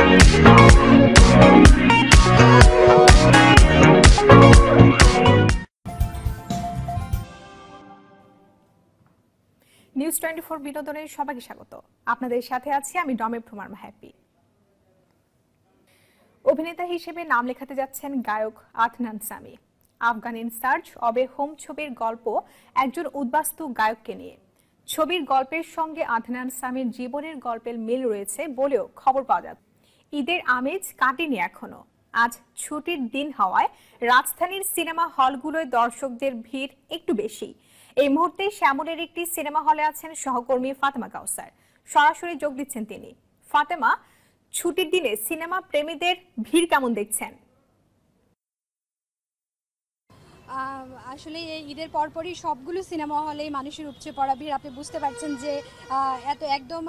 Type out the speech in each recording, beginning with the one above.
News 24 বিনোদনে সবাইকে স্বাগত। আপনাদের সাথে আছি আমি ডমে প্রমার হ্যাপি। অভিনেতা হিসেবে নাম লেখাতে যাচ্ছেন গায়ক আদনান সামি। আফগান ইনসার্জ অবে হোম ছবির গল্প একজন উদ্বাস্তু গায়ককে নিয়ে। ছবির গল্পের সঙ্গে আদনান সামির জীবনের গল্পের মিল রয়েছে বলেও খবর পাওয়া যাচ্ছে। ঈদের আমেজ কাটেনি এখনো। আজ ছুটির দিন হওয়ায় রাজধানীর সিনেমা হলগুলোয় দর্শকদের ভিড় একটু বেশি। এই মুহূর্তে শ্যামলের একটি সিনেমা হলে আছেন সহকর্মী ফাতেমা কাউসার। সরাসরি যোগ দিচ্ছেন তিনি। ফাতেমা, ছুটির দিনে সিনেমা প্রেমীদের ভিড় কেমন দেখছেন? আসলে এই ঈদের পরপরই সবগুলো সিনেমা হলেই মানুষের উপচে পড়া ভিড়। আপনি বুঝতে পারছেন যে এত একদম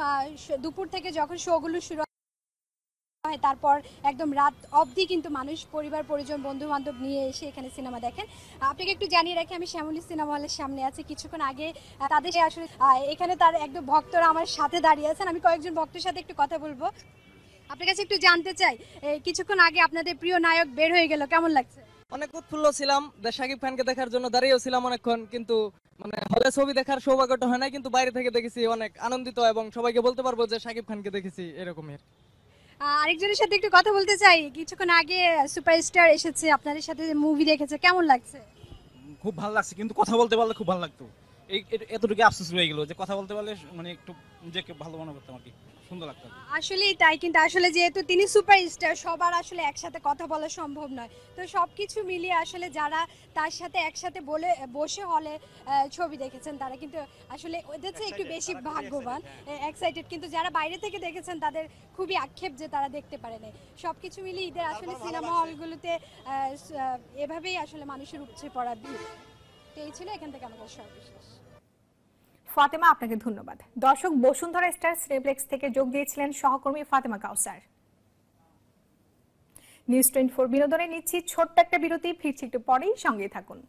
দুপুর থেকে যখন শোগুলো শুরু হয় তারপর একদম রাত অবধি কিন্তু মানুষ পরিবার পরিজন বন্ধু বান্ধব নিয়ে এসে এখানে সিনেমা দেখেন। আপনাকে একটু জানিয়ে রাখি, আমি শ্যামলী সিনেমা হলের সামনে আছি। কিছুক্ষণ আগে তাদের আসলে এখানে তার একদম ভক্তরা আমার সাথে দাঁড়িয়ে আছেন। আমি কয়েকজন ভক্তের সাথে একটু কথা বলবো। আপনার কাছে একটু জানতে চাই, কিছুক্ষণ আগে আপনাদের প্রিয় নায়ক বের হয়ে গেল, কেমন লাগছে? অনেক উৎফুল্ল ছিলাম, শাকিব খানকে দেখার জন্য দাঁড়িয়েও ছিলাম অনেকক্ষণ, কিন্তু হলে ছবি দেখার সৌভাগ্যটা হয় নাই, কিন্তু বাইরে থেকে দেখেছি, অনেক আনন্দিত এবং সবাইকে বলতে পারবো যে শাকিব খানকে দেখেছি এরকমের। আরেকজনের সাথে একটু কথা বলতে চাই। কিছুক্ষণ আগে সুপারস্টার এসেছে, আপনাদের সাথে মুভি দেখেছে, কেমন লাগছে? খুব ভালো লাগছে, কিন্তু কথা বলতে পারলে খুব ভালো লাগতো। এতটুকু আফসোস রয়ে গেল যে কথা বলতে পারলে একটু নিজেকে ভালো মনে করতাম আর কি, সুন্দর লাগতো। আসলেই তাই, কিন্তু আসলে যেহেতু তিনি সুপারস্টার, সবার আসলে একসাথে কথা বলা সম্ভব নয়। তো সবকিছু মিলিয়ে আসলে যারা তার সাথে একসাথে বসে হলে ছবি দেখেছেন তারা কিন্তু আসলে ওদের চেয়ে একটু বেশি ভাগ্যবান, এক্সাইটেড। কিন্তু যারা বাইরে থেকে দেখেছেন তাদের খুবই আক্ষেপ যে তারা দেখতে পারেনি। সবকিছু মিলিয়ে ঈদের আসলে সিনেমা হলগুলোতে এভাবেই আসলে মানুষের উপচে পড়া ভিড়। তো এই ছিল এখান থেকে আমাদের সর্বশেষ। ফাতেমা, আপনাকে ধন্যবাদ। দর্শক, বসুন্ধরা স্টার সিনেপ্লেক্স থেকে যোগ দিয়েছিলেন সহকর্মী ফাতেমা কাউসার। নিউজ 24 বিনোদনে নিচ্ছি ছোট্ট একটা বিরতি, ফিরছি একটু পরেই, সঙ্গে থাকুন।